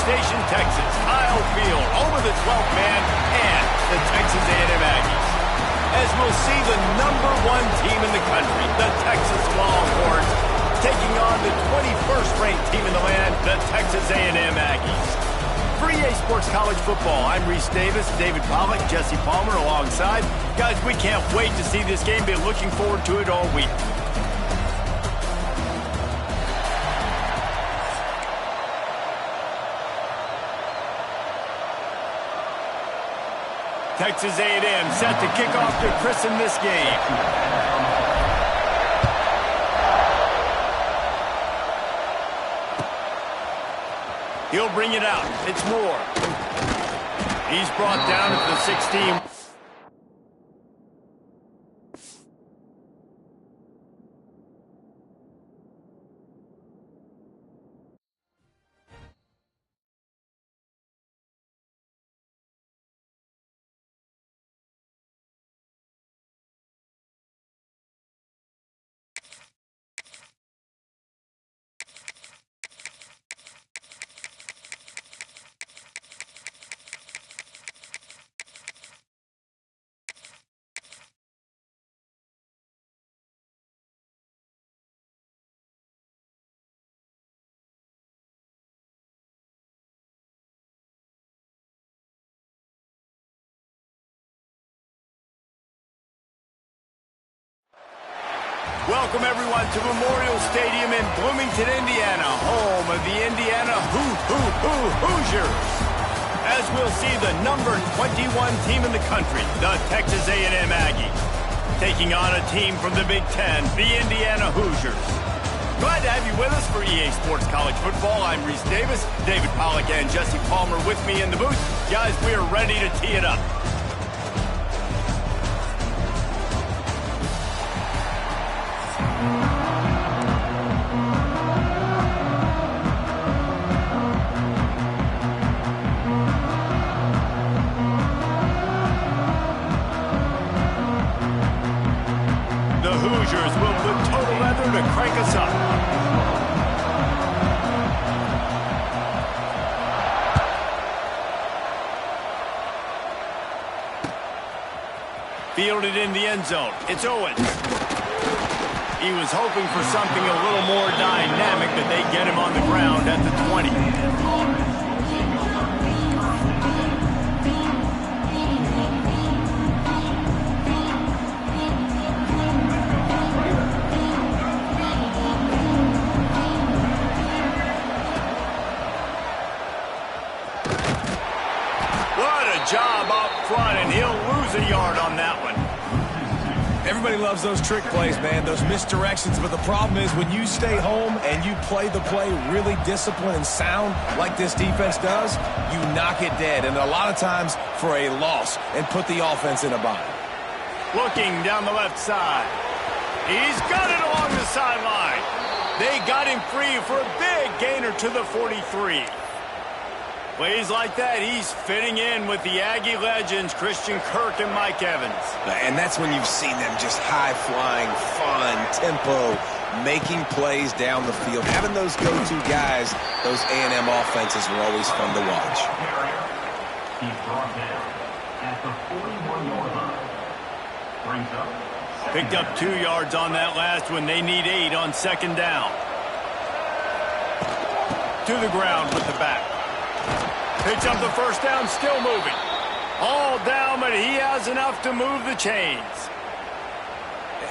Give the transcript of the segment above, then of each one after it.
Station, Texas, Kyle Field, home of the 12th man and the Texas A&M Aggies. As we'll see the #1 team in the country, the Texas Longhorns, taking on the 21st ranked team in the land, the Texas A&M Aggies. For EA Sports College Football, I'm Reese Davis, David Pollack, Jesse Palmer alongside. Guys, we can't wait to see this game. Been looking forward to it all week. Texas A&M set to kick off to christen this game. He'll bring it out. It's Moore. He's brought down at the 16. Welcome, everyone, to Memorial Stadium in Bloomington, Indiana, home of the Indiana Hoosiers. As we'll see the #21 team in the country, the Texas A&M Aggies, taking on a team from the Big Ten, the Indiana Hoosiers. Glad to have you with us for EA Sports College Football. I'm Reese Davis, David Pollack and Jesse Palmer with me in the booth. Guys, we are ready to tee it up. Hoosiers will put total leather to crank us up. Fielded in the end zone. It's Owens. He was hoping for something a little more dynamic, but they get him on the ground at the 20. Job up front, and he'll lose a yard on that one. Everybody loves those trick plays, man, those misdirections, but the problem is when you stay home and you play the play really disciplined and sound like this defense does, you knock it dead, and a lot of times for a loss, and put the offense in a bind. Looking down the left side. He's got it along the sideline. They got him free for a big gainer to the 43. Plays like that, he's fitting in with the Aggie legends, Christian Kirk and Mike Evans. And that's when you've seen them just high-flying, fun, tempo, making plays down the field. Having those go-to guys, those A&M offenses were always fun to watch. He's brought down at the 41-yard line. Brings up. Picked up 2 yards on that last one. They need 8 on second down. To the ground with the back. Picks up the first down, still moving. All down, but he has enough to move the chains.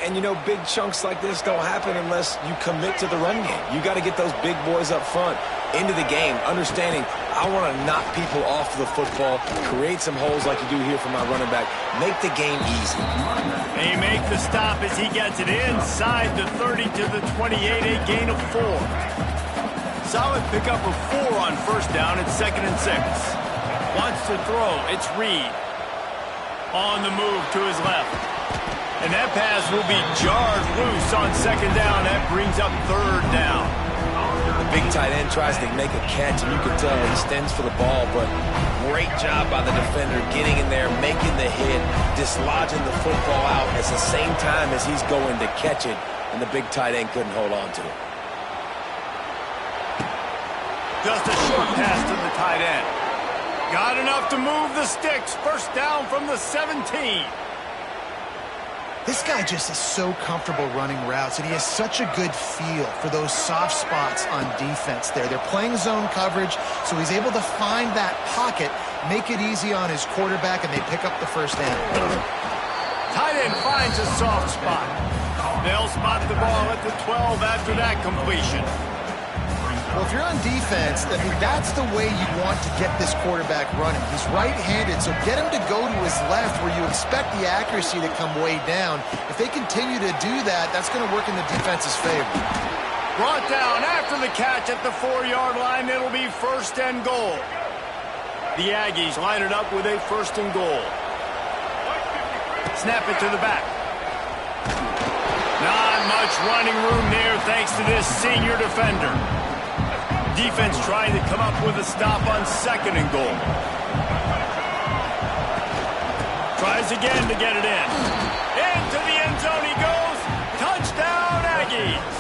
And, you know, big chunks like this don't happen unless you commit to the run game. You got to get those big boys up front into the game, understanding I want to knock people off the football, create some holes like you do here for my running back, make the game easy. They make the stop as he gets it inside the 30 to the 28, a gain of 4. Solid pickup of 4 on first down at 2nd and 6. Wants to throw. It's Reed. On the move to his left. And that pass will be jarred loose on second down. That brings up 3rd down. The big tight end tries to make a catch, and you can tell he stands for the ball, but great job by the defender getting in there, making the hit, dislodging the football out at the same time as he's going to catch it, and the big tight end couldn't hold on to it. Just a short pass to the tight end. Got enough to move the sticks. First down from the 17. This guy just is so comfortable running routes, and he has such a good feel for those soft spots on defense there. They're playing zone coverage, so he's able to find that pocket, make it easy on his quarterback, and they pick up the first down. Tight end finds a soft spot. They'll spot the ball at the 12 after that completion. Well, if you're on defense, I mean, that's the way you want to get this quarterback running. He's right-handed, so get him to go to his left where you expect the accuracy to come way down. If they continue to do that, that's going to work in the defense's favor. Brought down after the catch at the 4-yard line. It'll be first and goal. The Aggies line it up with a first and goal. Snap it to the back. Not much running room there thanks to this senior defender. Defense trying to come up with a stop on second and goal. Tries again to get it in. Into the end zone he goes. Touchdown, Aggies.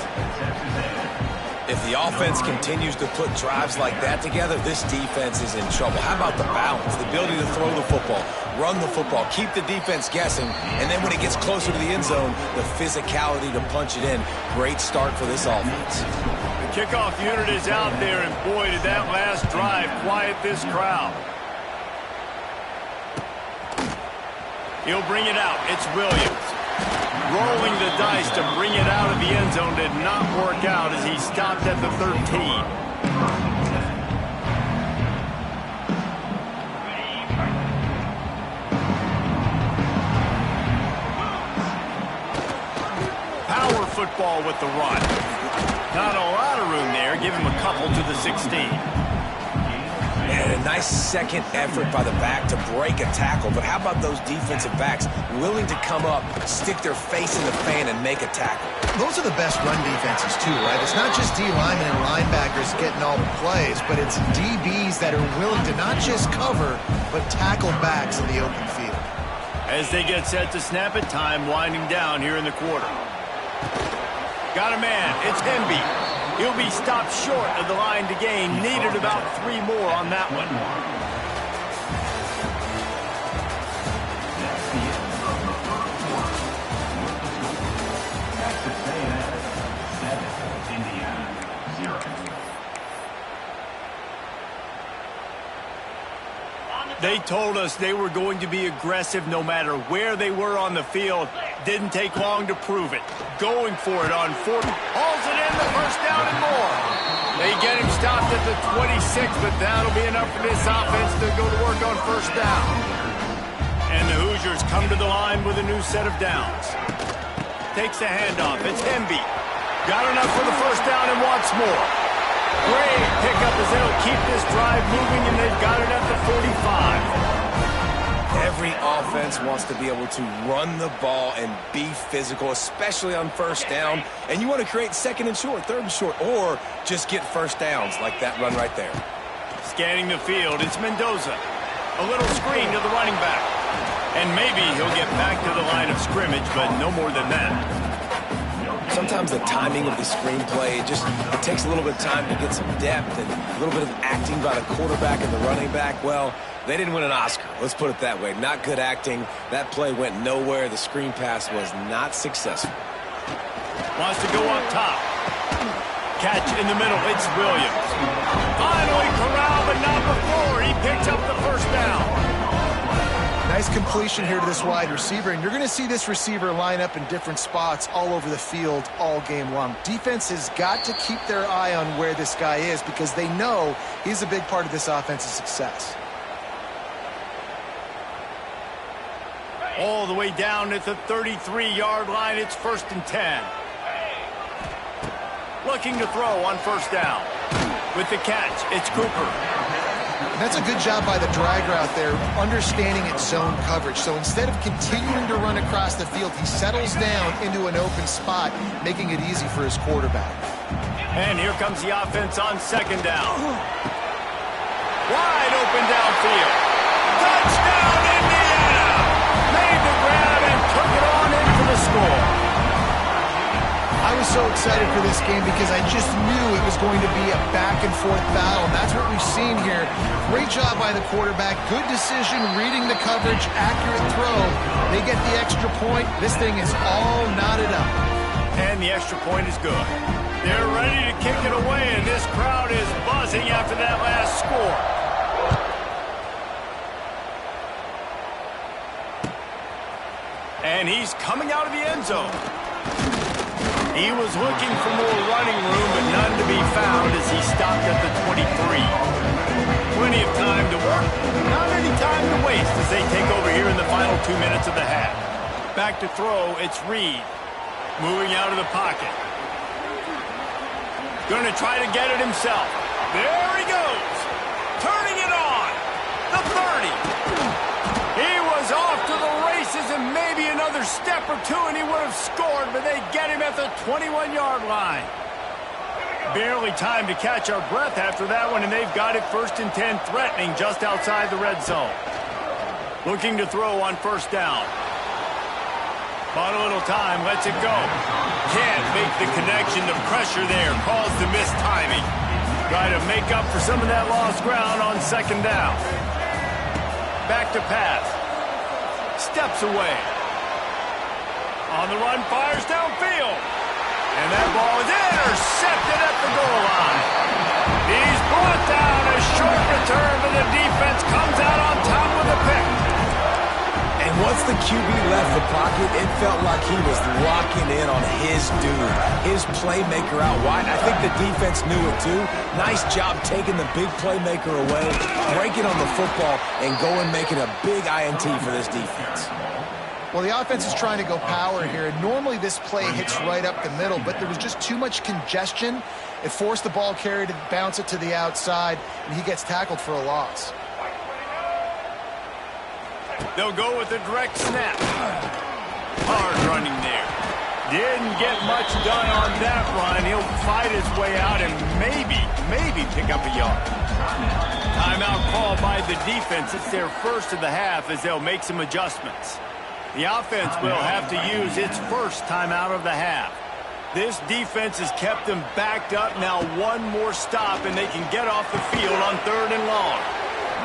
If the offense continues to put drives like that together, this defense is in trouble. How about the balance, the ability to throw the football, run the football, keep the defense guessing, and then when it gets closer to the end zone, the physicality to punch it in. Great start for this offense. The kickoff unit is out there, and boy, did that last drive quiet this crowd. He'll bring it out. It's Williams. Rolling the dice to bring it out of the end zone did not work out as he stopped at the 13. Power football with the run. Not a lot of room there. Give him a couple to the 16. And a nice second effort by the back to break a tackle. But how about those defensive backs willing to come up, stick their face in the fan, and make a tackle? Those are the best run defenses, too, right? It's not just D linemen and linebackers getting all the plays, but it's DBs that are willing to not just cover, but tackle backs in the open field. As they get set to snap it, time winding down here in the quarter. Got a man. It's Hemby. He'll be stopped short of the line to gain. Needed about 3 more on that one. They told us they were going to be aggressive no matter where they were on the field. Didn't take long to prove it. Going for it on 4. Hauls it in, the first down and more. They get him stopped at the 26, but that'll be enough for this offense to go to work on first down. And the Hoosiers come to the line with a new set of downs. Takes the handoff. It's Hemby. Got enough for the first down and wants more. Great pickup as they'll keep this drive moving, and they've got it at the 45. Every offense wants to be able to run the ball and be physical, especially on first down. And you want to create second and short, third and short, or just get first downs like that run right there. Scanning the field, it's Mendoza. A little screen to the running back. And maybe he'll get back to the line of scrimmage, but no more than that. Sometimes the timing of the screenplay, it takes a little bit of time to get some depth and a little bit of acting by the quarterback and the running back. Well, they didn't win an Oscar. Let's put it that way. Not good acting. That play went nowhere. The screen pass was not successful. Wants to go up top. Catch in the middle. It's Williams. Finally corralled, but not before. He picks up the first down. Nice completion here to this wide receiver, and you're going to see this receiver line up in different spots all over the field all game long. Defense has got to keep their eye on where this guy is because they know he's a big part of this offense's success. All the way down at the 33-yard line, it's first and 10. Looking to throw on first down. With the catch, it's Cooper. That's a good job by the drag route there, understanding its zone coverage. So instead of continuing to run across the field, he settles down into an open spot, making it easy for his quarterback. And here comes the offense on second down. Wide open downfield. Touchdown, Indiana! Made the grab and took it on in for the score. I was so excited for this game because I just knew it was going to be a back-and-forth battle, and that's what we've seen here. Great job by the quarterback. Good decision, reading the coverage, accurate throw. They get the extra point. This thing is all knotted up. And the extra point is good. They're ready to kick it away, and this crowd is buzzing after that last score. And he's coming out of the end zone. He was looking for more running room, but none to be found as he stopped at the 23. Plenty of time to work, not any time to waste as they take over here in the final 2 minutes of the half. Back to throw, it's Reed. Moving out of the pocket. Going to try to get it himself. There he goes. Turning it on. The 30. He was off to the races and maybe another step or two and he would have scored, but they get him at the 21-yard line. Barely time to catch our breath after that one, and they've got it 1st and 10, threatening just outside the red zone. Looking to throw on 1st down. Bought a little time, lets it go. Can't make the connection. The pressure there caused the missed timing. Try to make up for some of that lost ground on 2nd down. Back to pass. Steps away. On the run, fires downfield. And that ball is intercepted at the goal line. He's brought down. A short return, but the defense comes out on top with a pick. And once the QB left the pocket, it felt like he was locking in on his dude, his playmaker out wide. I think the defense knew it too. Nice job taking the big playmaker away, breaking on the football, and going making a big INT for this defense. Well, the offense is trying to go power here. Normally this play hits right up the middle, but there was just too much congestion. It forced the ball carrier to bounce it to the outside, and he gets tackled for a loss. They'll go with a direct snap. Hard running there. Didn't get much done on that run. He'll fight his way out and maybe pick up a yard. Timeout called by the defense. It's their first of the half as they'll make some adjustments. The offense will have to use its first timeout of the half. This defense has kept them backed up. Now one more stop and they can get off the field on 3rd and long.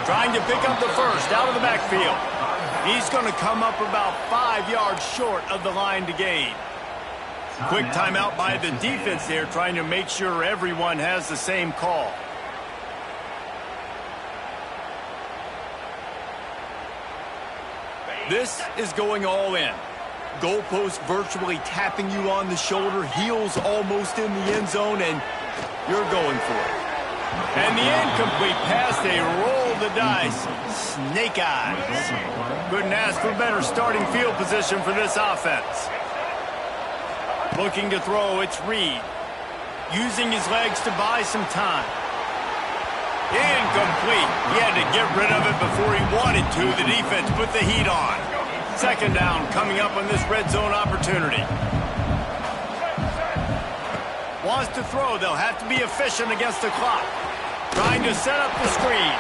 Trying to pick up the first out of the backfield. He's going to come up about 5 yards short of the line to gain. Quick timeout by the defense there, trying to make sure everyone has the same call. This is going all in. Goalpost virtually tapping you on the shoulder, heels almost in the end zone, and you're going for it. And the incomplete pass, they roll the dice. Snake eyes. Couldn't ask for better starting field position for this offense. Looking to throw, it's Reed. Using his legs to buy some time. Incomplete. He had to get rid of it before he wanted to. The defense put the heat on. 2nd down coming up on this red zone opportunity. Wants to throw. They'll have to be efficient against the clock. Trying to set up the screen.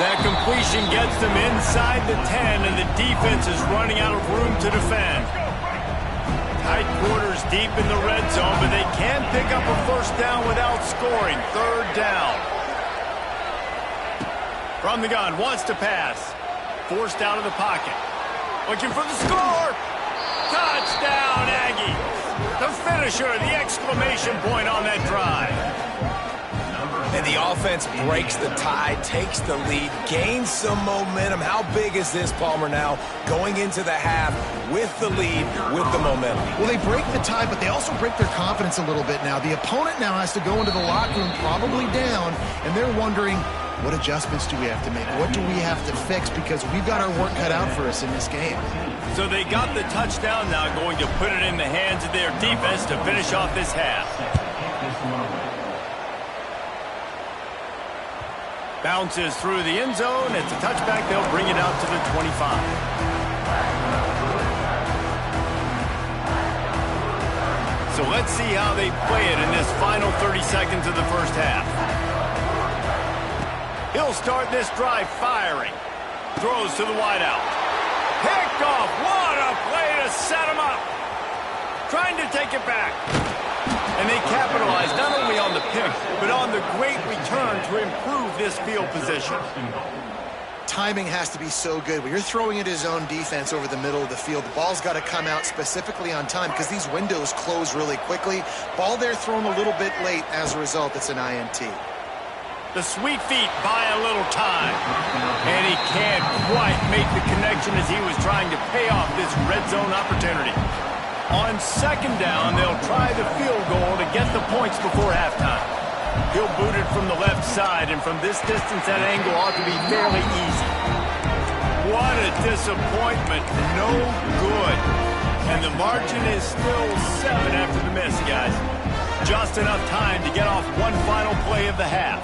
That completion gets them inside the 10, and the defense is running out of room to defend. Tight quarters deep in the red zone, but they can't pick up a 1st down without scoring. 3rd down. From the gun, wants to pass. Forced out of the pocket. Looking for the score. Touchdown, Aggie. The finisher, the exclamation point on that drive. And the offense breaks the tie, takes the lead, gains some momentum. How big is this, Palmer, now? Going into the half with the lead, with the momentum. Well, they break the tie, but they also break their confidence a little bit now. The opponent now has to go into the locker room, probably down, and they're wondering, what adjustments do we have to make? What do we have to fix? Because we've got our work cut out for us in this game. So they got the touchdown now, going to put it in the hands of their defense to finish off this half. Bounces through the end zone. It's a touchback. They'll bring it out to the 25. So let's see how they play it in this final 30 seconds of the first half. He'll start this drive firing. Throws to the wideout. Picked off. What a play to set him up. Trying to take it back. And they capitalized not only on the pick, but on the great return to improve this field position. Timing has to be so good. When you're throwing at his own defense over the middle of the field, the ball's got to come out specifically on time because these windows close really quickly. Ball there thrown a little bit late. As a result, it's an INT. The sweet feet buy a little time. And he can't quite make the connection as he was trying to pay off this red zone opportunity. On second down, they'll try the field goal to get the points before halftime. He'll boot it from the left side, and from this distance, that angle ought to be fairly easy. What a disappointment. No good. And the margin is still 7 after the miss, guys. Just enough time to get off one final play of the half.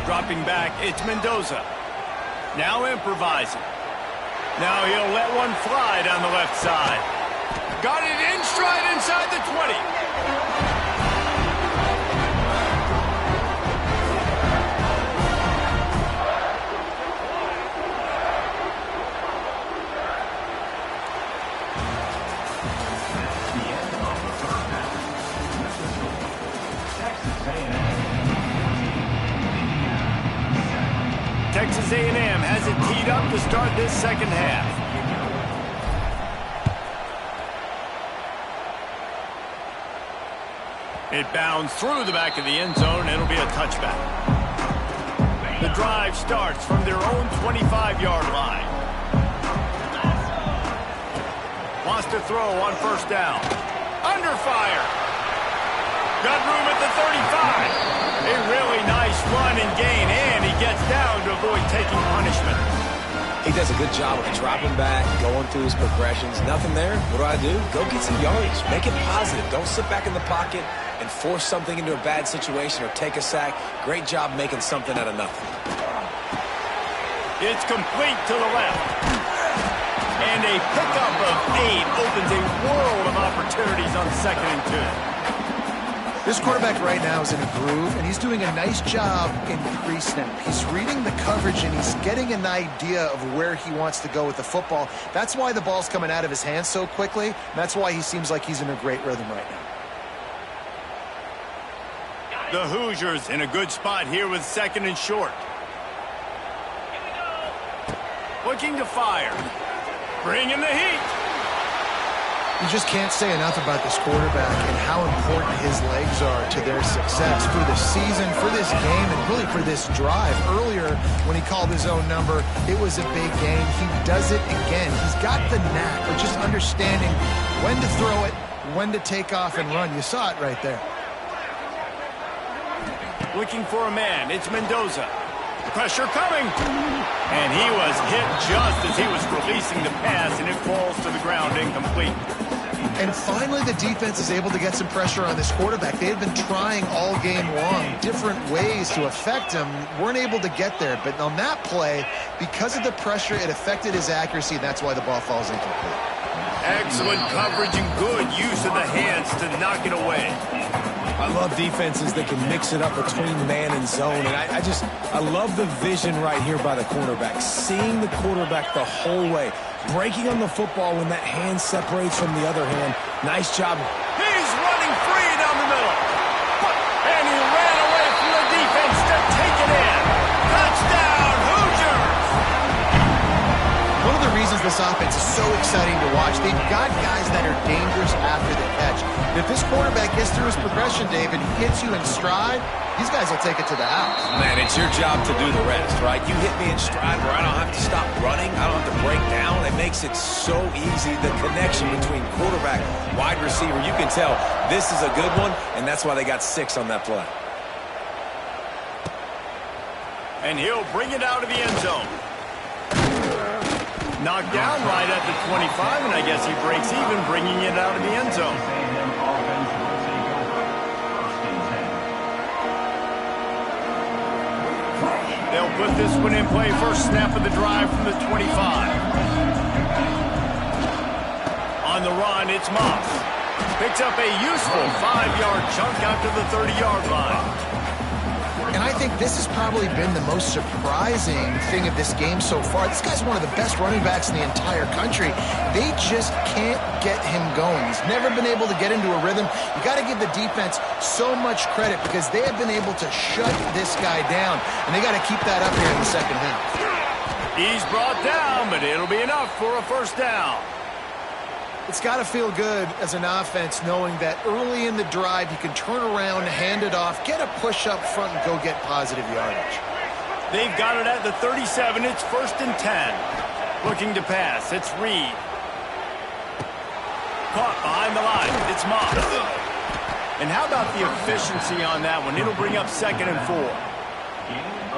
Dropping back, it's Mendoza. Now improvising. Now he'll let one fly down the left side. Got it in stride inside the 20. Texas A&M has it teed up to start this second half. It bounds through the back of the end zone. It'll be a touchback. The drive starts from their own 25-yard line. Wants to throw on first down. Under fire. Got room at the 35. A really nice run and gain, and he gets down to avoid taking punishment. He does a good job of dropping back, going through his progressions. Nothing there. What do? Go get some yardage. Make it positive. Don't sit back in the pocket and force something into a bad situation or take a sack. Great job making something out of nothing. It's complete to the left. And a pickup of 8 opens a world of opportunities on 2nd and 2. This quarterback right now is in a groove, and he's doing a nice job in pre-snap. He's reading the coverage, and he's getting an idea of where he wants to go with the football. That's why the ball's coming out of his hands so quickly, and that's why he seems like he's in a great rhythm right now. The Hoosiers in a good spot here with 2nd and short. Looking to fire. Bringing the heat. You just can't say enough about this quarterback and how important his legs are to their success for the season, for this game, and really for this drive. Earlier, when he called his own number, it was a big game. He does it again. He's got the knack of just understanding when to throw it, when to take off and run. You saw it right there. Looking for a man. It's Mendoza. Pressure coming. And he was hit just as he was releasing the pass, and it falls to the ground incomplete. And finally, the defense is able to get some pressure on this quarterback. They had been trying all game long different ways to affect him. Weren't able to get there. But on that play, because of the pressure, it affected his accuracy, and that's why the ball falls incomplete. Excellent coverage and good use of the hands to knock it away. I love defenses that can mix it up between man and zone, and I love the vision right here by the quarterback, seeing the quarterback the whole way, breaking on the football when that hand separates from the other hand. Nice job. He's running free down the middle, and he ran away from the defense to take it in. Touchdown, Hoosiers! One of the reasons this offense is so exciting to watch, they've got guys that are dangerous after the catch. And if this quarterback gets through his progression, David, he hits you in stride, these guys will take it to the house. Man, it's your job to do the rest, right? You hit me in stride where I don't have to stop running. I don't have to break down. It makes it so easy, the connection between quarterback, wide receiver. You can tell this is a good one, and that's why they got 6 on that play. And he'll bring it out of the end zone. Knocked down right at the 25, and I guess he breaks even, bringing it out of the end zone. They'll put this one in play. First snap of the drive from the 25. On the run, it's Moss. Picks up a useful 5-yard chunk out to the 30-yard line. And I think this has probably been the most surprising thing of this game so far. This guy's one of the best running backs in the entire country. They just can't get him going. He's never been able to get into a rhythm. You got to give the defense so much credit because they have been able to shut this guy down, and they got to keep that up here in the second half. He's brought down, but it'll be enough for a first down. It's got to feel good as an offense knowing that early in the drive you can turn around, hand it off, get a push up front, and go get positive yardage. They've got it at the 37. It's 1st and 10. Looking to pass. It's Reed. Caught behind the line. It's Moss. And how about the efficiency on that one? It'll bring up 2nd and 4.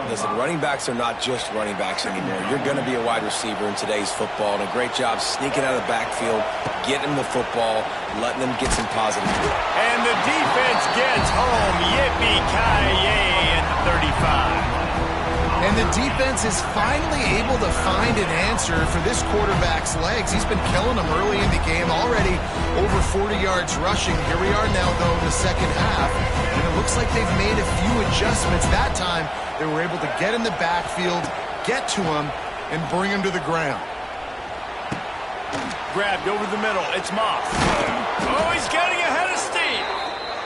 Listen, running backs are not just running backs anymore. You're going to be a wide receiver in today's football, and a great job sneaking out of the backfield, getting them the football, letting them get some positive. And the defense gets home. Yippee-ki-yay at the 35. And the defense is finally able to find an answer for this quarterback's legs. He's been killing them early in the game, already over 40 yards rushing. Here we are now, though, in the second half. And it looks like they've made a few adjustments. That time, they were able to get in the backfield, get to him, and bring him to the ground. Grabbed over the middle. It's Moss. Oh, he's getting ahead of steam.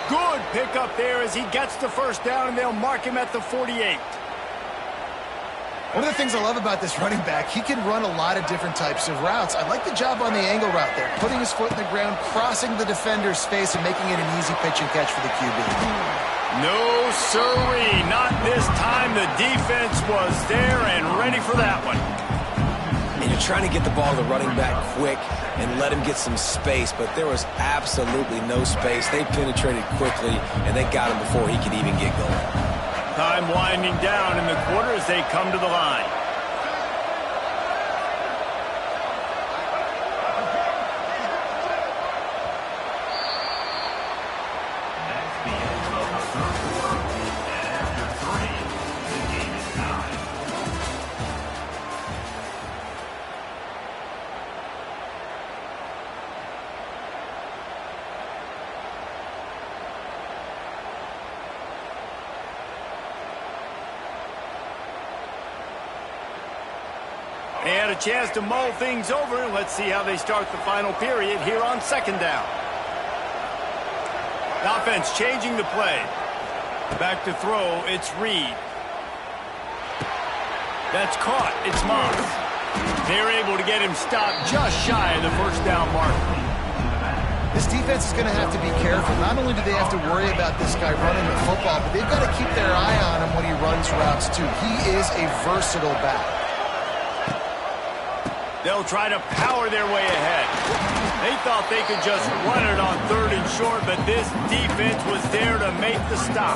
Good pickup there as he gets the first down, and they'll mark him at the 48. One of the things I love about this running back, he can run a lot of different types of routes. I like the job on the angle route there, putting his foot in the ground, crossing the defender's face, and making it an easy pitch and catch for the QB. No, sirree, not this time. The defense was there and ready for that one. And you're trying to get the ball to the running back quick and let him get some space, but there was absolutely no space. They penetrated quickly, and they got him before he could even get going. Time winding down in the quarter as they come to the line. That's the end of the third quarter. And after 3, the game is tied. They had a chance to mull things over, and let's see how they start the final period here on 2nd down. The offense changing the play. Back to throw, it's Reed. That's caught, it's Moss. They're able to get him stopped just shy of the first down mark. This defense is going to have to be careful. Not only do they have to worry about this guy running the football, but they've got to keep their eye on him when he runs routes too. He is a versatile back. They'll try to power their way ahead. They thought they could just run it on 3rd and short, but this defense was there to make the stop.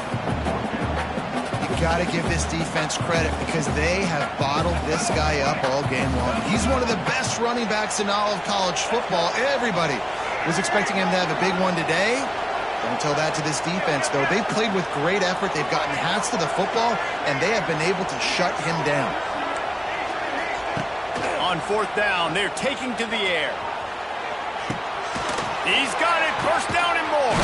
You got to give this defense credit because they have bottled this guy up all game long. He's one of the best running backs in all of college football. Everybody was expecting him to have a big one today. Don't tell that to this defense, though. They've played with great effort. They've gotten hats to the football, and they have been able to shut him down. On 4th down, they're taking to the air. He's got it, first down and more.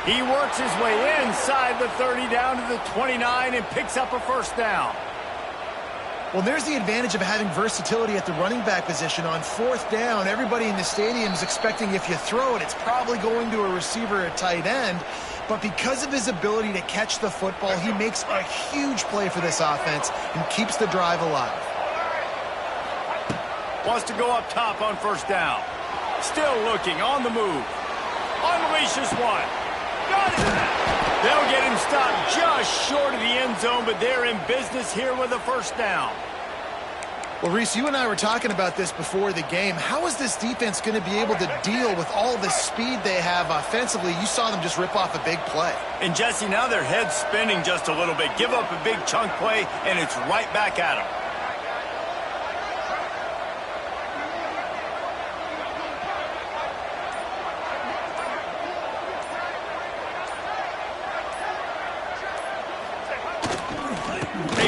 He works his way inside the 30 down to the 29 and picks up a first down. Well, there's the advantage of having versatility at the running back position. On 4th down, everybody in the stadium is expecting if you throw it, it's probably going to a receiver or a tight end. But because of his ability to catch the football, he makes a huge play for this offense and keeps the drive alive. Wants to go up top on 1st down. Still looking, on the move. Unleashes one. Got it! They'll get him stopped just short of the end zone, but they're in business here with a first down. Well, Reese, you and I were talking about this before the game. How is this defense going to be able to deal with all the speed they have offensively? You saw them just rip off a big play. And, Jesse, now their head's spinning just a little bit. Give up a big chunk play, and it's right back at them.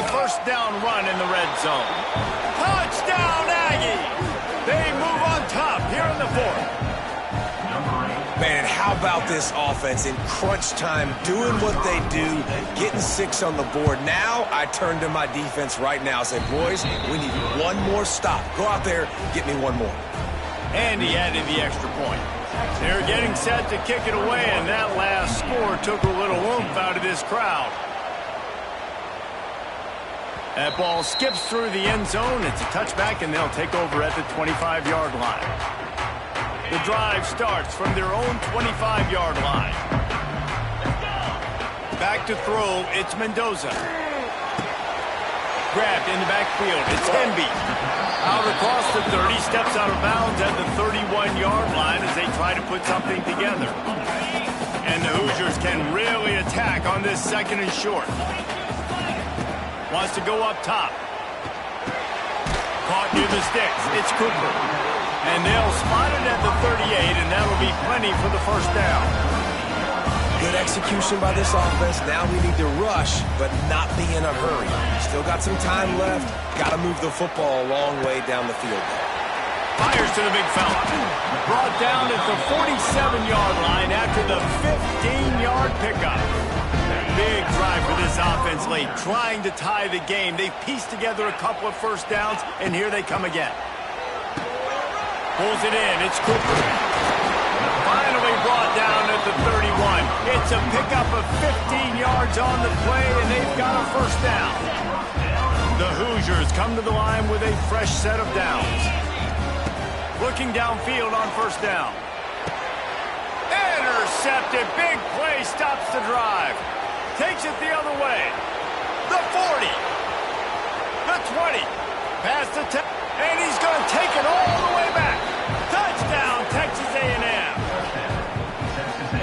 First down run in the red zone. Touchdown, Aggies! They move on top here in the 4th. Man, How about this offense in crunch time, doing what they do, getting 6 on the board. Now I turn to my defense right now and say, boys, we need one more stop. Go out there, get me one more. And he added the extra point. They're getting set to kick it away, and that last score took a little oomph out of this crowd. That ball skips through the end zone. It's a touchback, and they'll take over at the 25-yard line. The drive starts from their own 25-yard line. Back to throw, it's Mendoza. Grabbed in the backfield, it's Hemby. Out across the 30, steps out of bounds at the 31-yard line as they try to put something together. And the Hoosiers can really attack on this 2nd and short. Wants to go up top. Caught near the sticks, it's Cooper. And they'll spot it at the 38, and that'll be plenty for the first down. Good execution by this offense. Now we need to rush, but not be in a hurry. Still got some time left. Got to move the football a long way down the field. Fires to the big fella. Brought down at the 47-yard line after the 15-yard pickup. Big drive for this offense late, trying to tie the game. They pieced together a couple of first downs, and here they come again. Pulls it in, it's Cooper. Finally brought down at the 31. It's a pickup of 15 yards on the play, and they've got a first down. The Hoosiers come to the line with a fresh set of downs. Looking downfield on first down. Intercepted, big play, stops the drive. Takes it the other way. The 40. The 20. Past the 10. And he's going to take it all the way back. Touchdown, Texas A&M.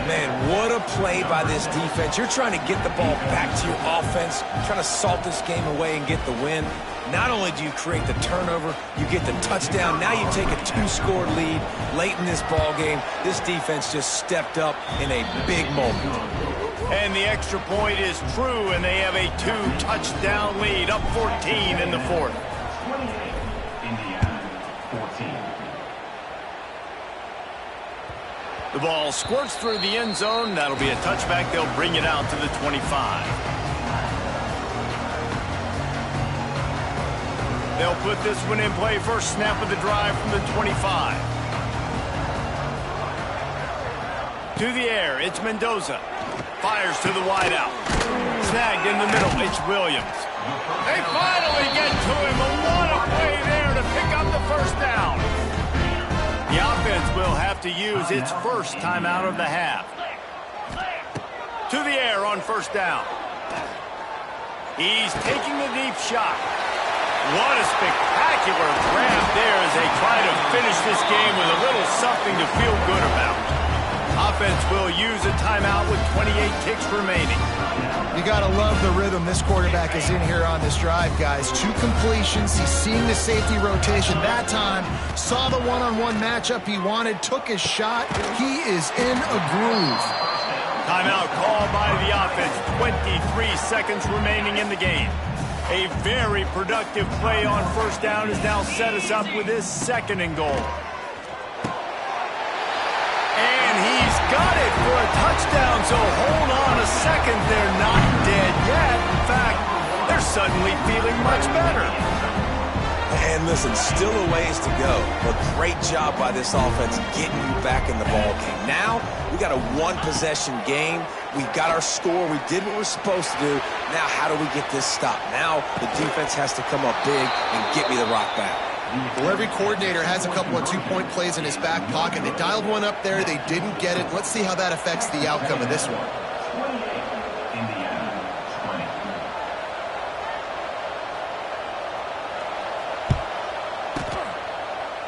Man, what a play by this defense. You're trying to get the ball back to your offense, trying to salt this game away and get the win. Not only do you create the turnover, you get the touchdown. Now you take a 2-score lead late in this ball game. This defense just stepped up in a big moment. And the extra point is true, and they have a 2-touchdown lead, up 14 in the 4th. The ball squirts through the end zone. That'll be a touchback. They'll bring it out to the 25. They'll put this one in play. First snap of the drive from the 25. To the air, it's Mendoza. Fires to the wideout. Snagged in the middle, it's Williams. They finally get to him. What a play there to pick up the first down. The offense will have to use its first timeout of the half. To the air on first down. He's taking the deep shot. What a spectacular grab there as they try to finish this game with a little something to feel good about. Offense will use a timeout with 28 ticks remaining. You got to love the rhythm this quarterback is in here on this drive, guys. 2 completions. He's seeing the safety rotation that time. Saw the one-on-one matchup he wanted. Took his shot. He is in a groove. Timeout called by the offense. 23 seconds remaining in the game. A very productive play on first down has now set us up with his 2nd and goal. And he's got it for a touchdown, so hold on a second. They're not dead yet. In fact, they're suddenly feeling much better. And listen, still a ways to go, but great job by this offense getting you back in the ball game. Now, we got a 1-possession game. We got our score. We did what we're supposed to do. Now, how do we get this stop? Now, the defense has to come up big and get me the rock back. Well, every coordinator has a couple of 2-point plays in his back pocket. They dialed one up there. They didn't get it. Let's see how that affects the outcome of this one.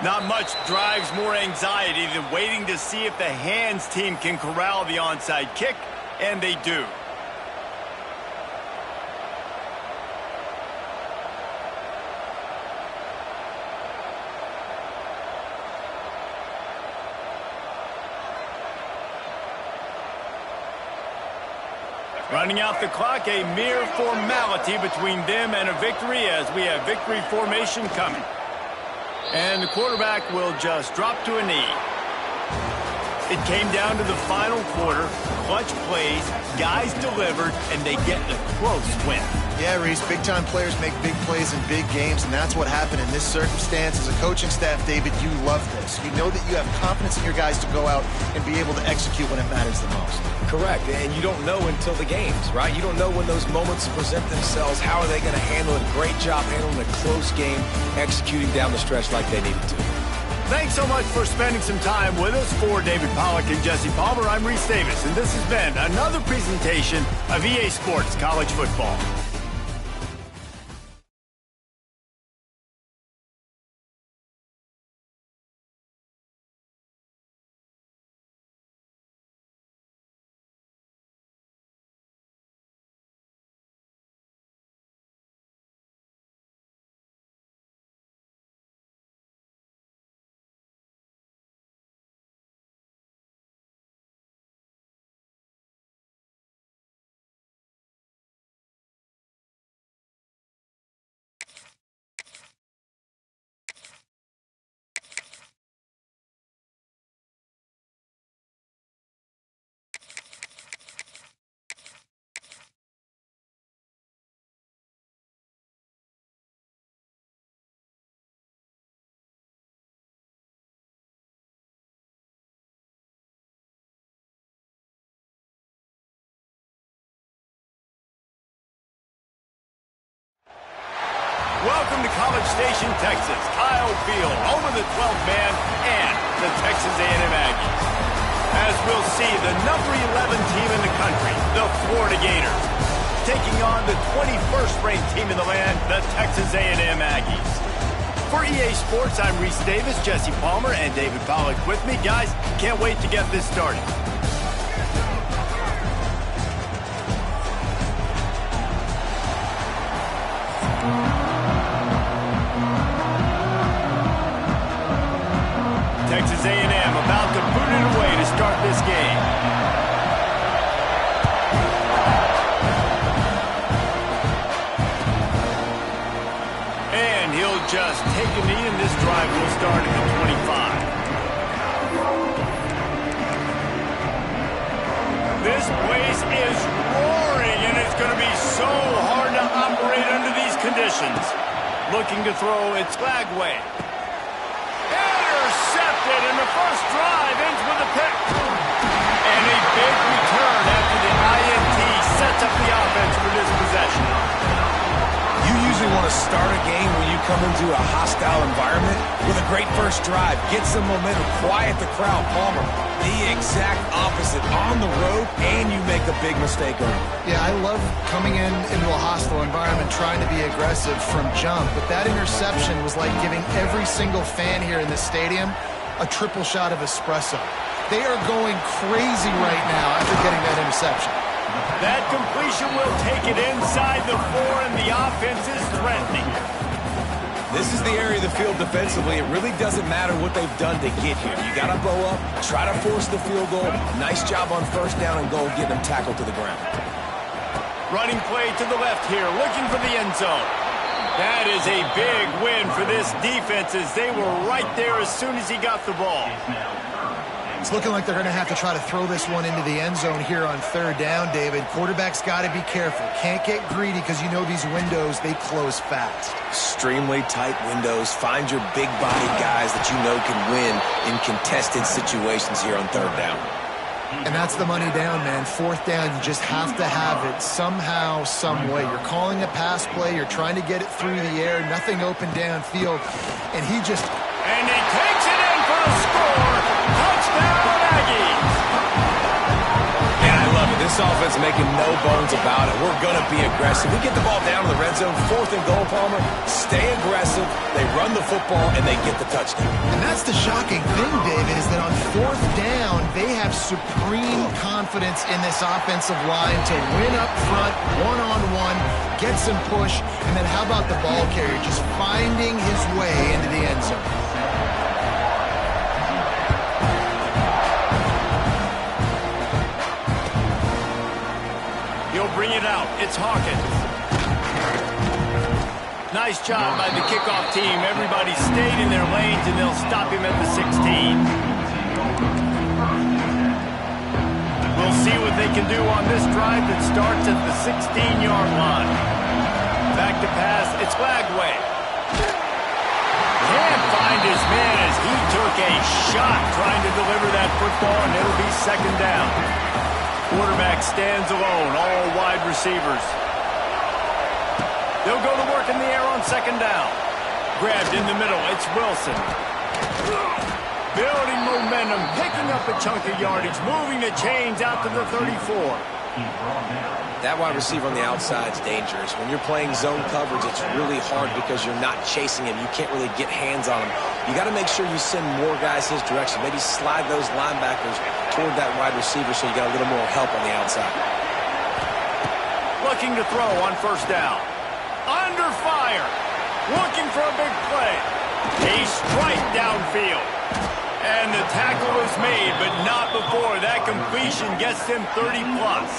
Not much drives more anxiety than waiting to see if the hands team can corral the onside kick, and they do. Running out the clock, a mere formality between them and a victory as we have victory formation coming. And the quarterback will just drop to a knee. It came down to the final quarter, clutch plays, guys delivered, and they get a close win. Yeah, Reese, big-time players make big plays in big games, and that's what happened in this circumstance. As a coaching staff, David, you love this. You know that you have confidence in your guys to go out and be able to execute when it matters the most. Correct, and you don't know until the games, right? You don't know when those moments present themselves. How are they going to handle it? Great job handling a close game, executing down the stretch like they needed to. Thanks so much for spending some time with us. For David Pollack and Jesse Palmer, I'm Reese Davis, and this has been another presentation of EA Sports College Football. Welcome to College Station, Texas. Kyle Field, home of the 12th man and the Texas A&M Aggies. As we'll see, the number 11 team in the country, the Florida Gators, taking on the 21st ranked team in the land, the Texas A&M Aggies. For EA Sports, I'm Reese Davis, Jesse Palmer, and David Pollack with me. Guys, can't wait to get this started. Texas A&M about to boot it away to start this game. And he'll just take a knee, and this drive will start at the 25. This place is roaring, and it's going to be so hard to operate under these conditions. Looking to throw, it's Flagway. And the first drive ends with a pick. And a big return after the INT sets up the offense for this possession. You usually want to start a game when you come into a hostile environment with a great first drive. Get some momentum, quiet the crowd. Palmer, the exact opposite. On the road, and you make a big mistake on it. Yeah, I love coming into a hostile environment, trying to be aggressive from jump, but that interception was like giving every single fan here in the stadium a triple shot of espresso. They are going crazy right now after getting that interception. That completion will take it inside the 4, and the offense is threatening. This is the area of the field defensively. It really doesn't matter what they've done to get here. You got to bow up, try to force the field goal. Nice job on first down and goal, getting them tackled to the ground. Running play to the left here, looking for the end zone. That is a big win for this defense, as they were right there as soon as he got the ball. It's looking like they're going to have to try to throw this one into the end zone here on third down, David. Quarterback's got to be careful. Can't get greedy because you know these windows, they close fast. Extremely tight windows. Find your big-bodied guys that you know can win in contested situations here on third down. And that's the money down, man. Fourth down, you just have to have it somehow, some way. You're calling a pass play. You're trying to get it through the air. Nothing open downfield. And he just... And he takes it in for the score. Touchdown, Aggies. And I love it. This offense making no bones about it. We're going to be aggressive. We get the ball down in the red zone. 4th and goal, Palmer. Stay aggressive. They run the football, and they get the touchdown. And that's the shocking thing, David, is that on 4th down, they have supreme confidence in this offensive line to win up front, one-on-one, get some push, and then how about the ball carrier just finding his way into the end zone? He'll bring it out. It's Hawkins. Nice job by the kickoff team. Everybody stayed in their lanes, and they'll stop him at the 16. We'll see what they can do on this drive that starts at the 16-yard line. Back to pass, it's Lagway. Can't find his man as he took a shot trying to deliver that football, and it'll be second down. Quarterback stands alone, all wide receivers. They'll go to work in the air on second down. Grabbed in the middle, it's Wilson. Building momentum, picking up a chunk of yardage, moving the chains out to the 34. That wide receiver on the outside is dangerous. When you're playing zone coverage, it's really hard because you're not chasing him. You can't really get hands on him. You got to make sure you send more guys his direction. Maybe slide those linebackers toward that wide receiver so you got a little more help on the outside. Looking to throw on first down. Under fire. Looking for a big play. A strike downfield. And the tackle is made, but not before that completion gets him 30-plus.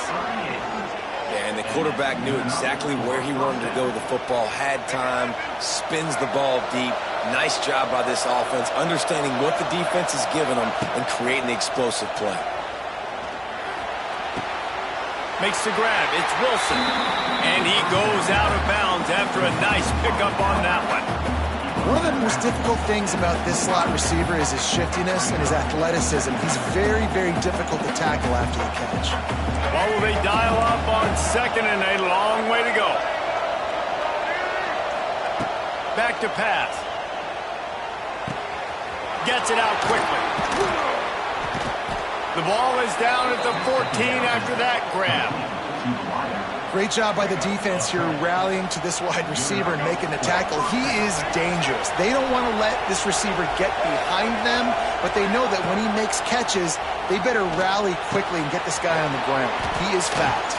Yeah, and the quarterback knew exactly where he wanted to go with the football, had time, spins the ball deep. Nice job by this offense, understanding what the defense is giving them and creating the explosive play. Makes the grab. It's Wilson. And he goes out of bounds after a nice pickup on that one. One of the most difficult things about this slot receiver is his shiftiness and his athleticism. He's very, very difficult to tackle after the catch. Well, will they dial up on second and a long way to go? Back to pass. Gets it out quickly. The ball is down at the 14 after that grab. Great job by the defense here rallying to this wide receiver and making the tackle. He is dangerous. They don't want to let this receiver get behind them, but they know that when he makes catches, they better rally quickly and get this guy on the ground. He is fast.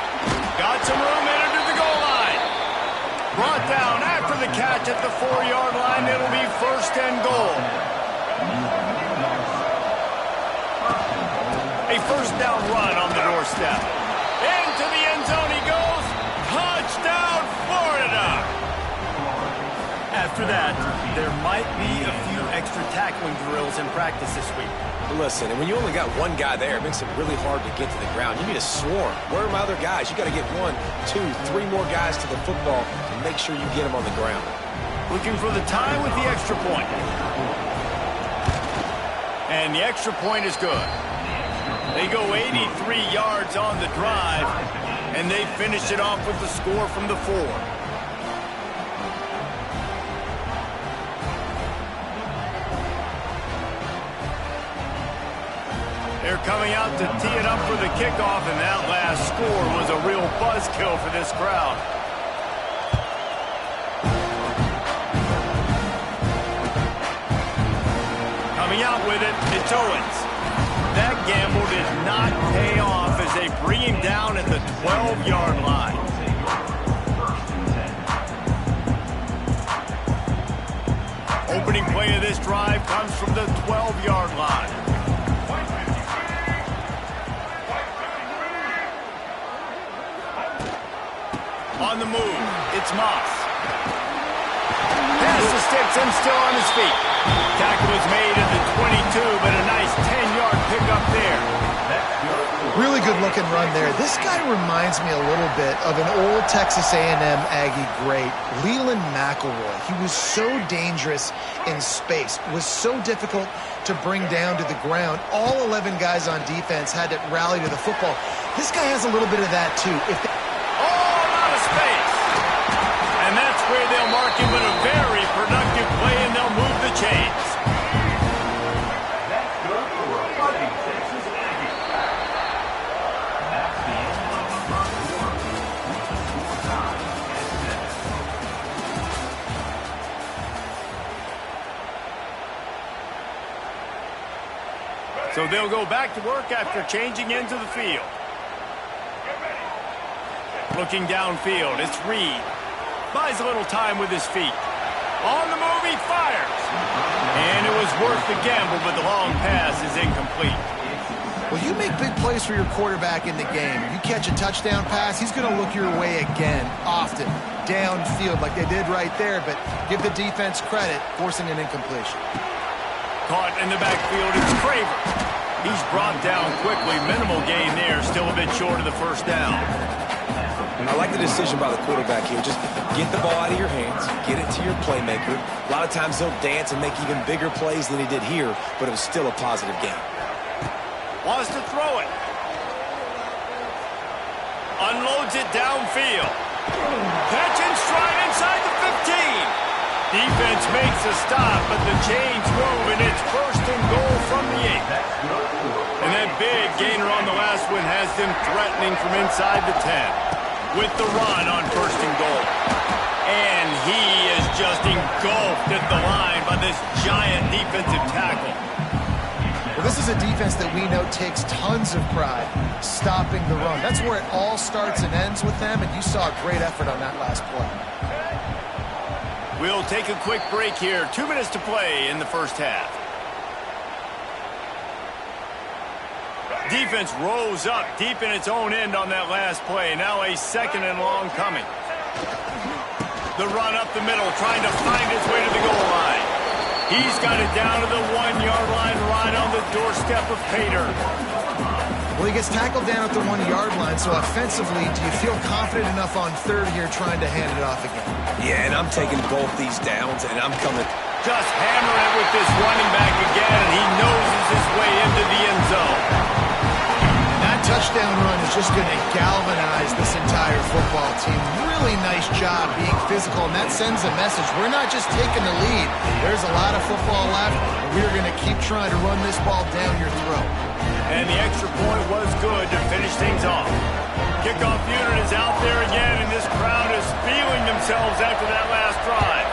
Got some room, entered to the goal line. Brought down after the catch at the 4-yard line. It'll be first and goal. A first down run on the doorstep. Into the end zone he goes. Touchdown, Florida! After that, there might be a few extra tackling drills in practice this week. Listen, and when you only got one guy there, it makes it really hard to get to the ground. You need a swarm. Where are my other guys? You got to get 1, 2, 3 more guys to the football and make sure you get them on the ground. Looking for the tie with the extra point. And the extra point is good. They go 83 yards on the drive, and they finish it off with the score from the 4. They're coming out to tee it up for the kickoff, and that last score was a real buzzkill for this crowd. Coming out with it, it's Owens. That gamble did not pay off as they bring him down at the 12-yard line. Opening play of this drive comes from the 12-yard line. On the move, it's Moss. Pass to sticks and still on his feet. Tackle was made at the 22, but a nice 10-yard pickup there. Really good looking run there. This guy reminds me a little bit of an old Texas A&M Aggie great, Leland McElroy. He was so dangerous in space, was so difficult to bring down to the ground. All 11 guys on defense had to rally to the football. This guy has a little bit of that too. All out of space. And that's where they'll mark him with a very productive play, and they'll move the chains. So they'll go back to work after changing into the field. Looking downfield, it's Reed. Buys a little time with his feet. On the move, he fires. And it was worth the gamble, but the long pass is incomplete. Well, you make big plays for your quarterback in the game. You catch a touchdown pass, he's going to look your way again, often, downfield like they did right there, but give the defense credit, forcing an incompletion. Caught in the backfield, it's Craver. He's brought down quickly. Minimal gain there. Still a bit short of the first down. I like the decision by the quarterback here. Just get the ball out of your hands, get it to your playmaker. A lot of times he'll dance and make even bigger plays than he did here, but it was still a positive game. Wants to throw it. Unloads it downfield. Catch in stride inside the 15. Defense makes a stop, but the chains move, and it's first and goal from the 8. And that big gainer on the last one has them threatening from inside the 10. With the run on first and goal. And he is just engulfed at the line by this giant defensive tackle. Well, this is a defense that we know takes tons of pride stopping the run. That's where it all starts and ends with them, and you saw a great effort on that last play. We'll take a quick break here. 2 minutes to play in the first half. Defense rose up deep in its own end on that last play. Now a second and long coming. The run up the middle, trying to find his way to the goal line. He's got it down to the 1-yard line, right on the doorstep of Pater. Well, he gets tackled down at the 1-yard line, so offensively, do you feel confident enough on third here trying to hand it off again? Yeah, and I'm taking both these downs, and I'm coming. Just hammer it with this running back again, and he noses his way into the end zone. That touchdown run is just going to galvanize this entire football team. Really nice job being physical, and that sends a message. We're not just taking the lead. There's a lot of football left, and we're going to keep trying to run this ball down your throat. And the extra point was good to finish things off. Kickoff unit is out there again, and this crowd is feeling themselves after that last drive.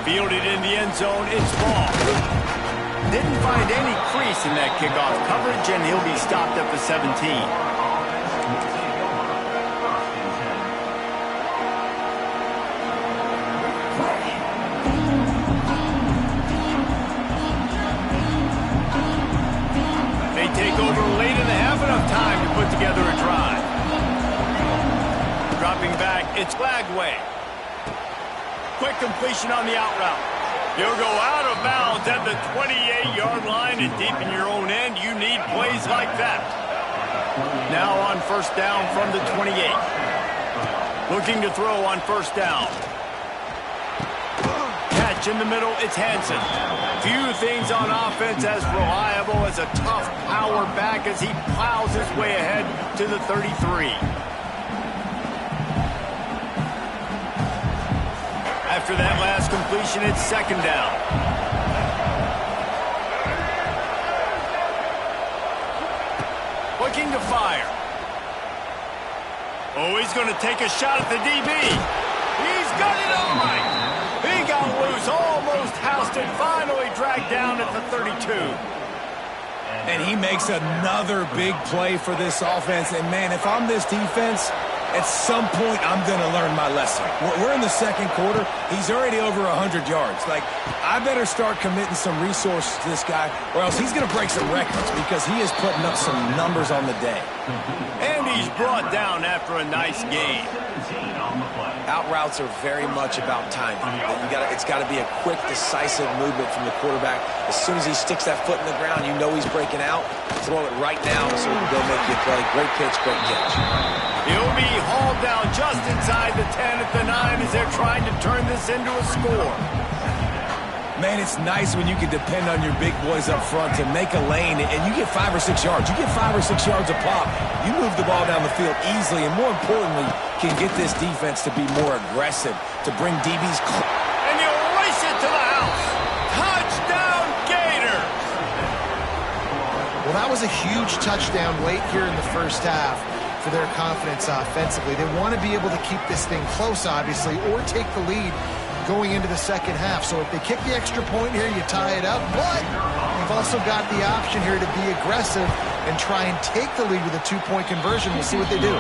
Fielded in the end zone, it's ball. Didn't find any crease in that kickoff coverage, and he'll be stopped at the 17. Take over late in the half, enough time to put together a drive. Dropping back, it's Flagway. Quick completion on the out route. You'll go out of bounds at the 28-yard line, and deep in your own end, you need plays like that. Now on first down from the 28. Looking to throw on first down. In the middle, it's Hansen. Few things on offense as reliable as a tough power back as he plows his way ahead to the 33. After that last completion, it's second down. Looking to fire. Oh, he's going to take a shot at the DB. He's got it all right. He got loose, almost housed it, finally dragged down at the 32. And he makes another big play for this offense. And, man, if I'm this defense, at some point I'm going to learn my lesson. We're in the second quarter. He's already over 100 yards. Like, I better start committing some resources to this guy, or else he's going to break some records because he is putting up some numbers on the day. And he's brought down after a nice game. Out routes are very much about timing. It's got to be a quick, decisive movement from the quarterback. As soon as he sticks that foot in the ground, you know he's breaking out. Throw it right now so he can go make you a play. Great pitch, great catch. He'll be hauled down just inside the 10 at the 9 as they're trying to turn this into a score. Man, it's nice when you can depend on your big boys up front to make a lane, and you get 5 or 6 yards. You get 5 or 6 yards a pop. You move the ball down the field easily, and more importantly, can get this defense to be more aggressive, to bring DBs close. And you race it to the house. Touchdown, Gators! Well, that was a huge touchdown late here in the first half for their confidence offensively. They want to be able to keep this thing close, obviously, or take the lead going into the second half. So if they kick the extra point here, you tie it up, but you've also got the option here to be aggressive and try and take the lead with a 2-point conversion. We'll see what they do.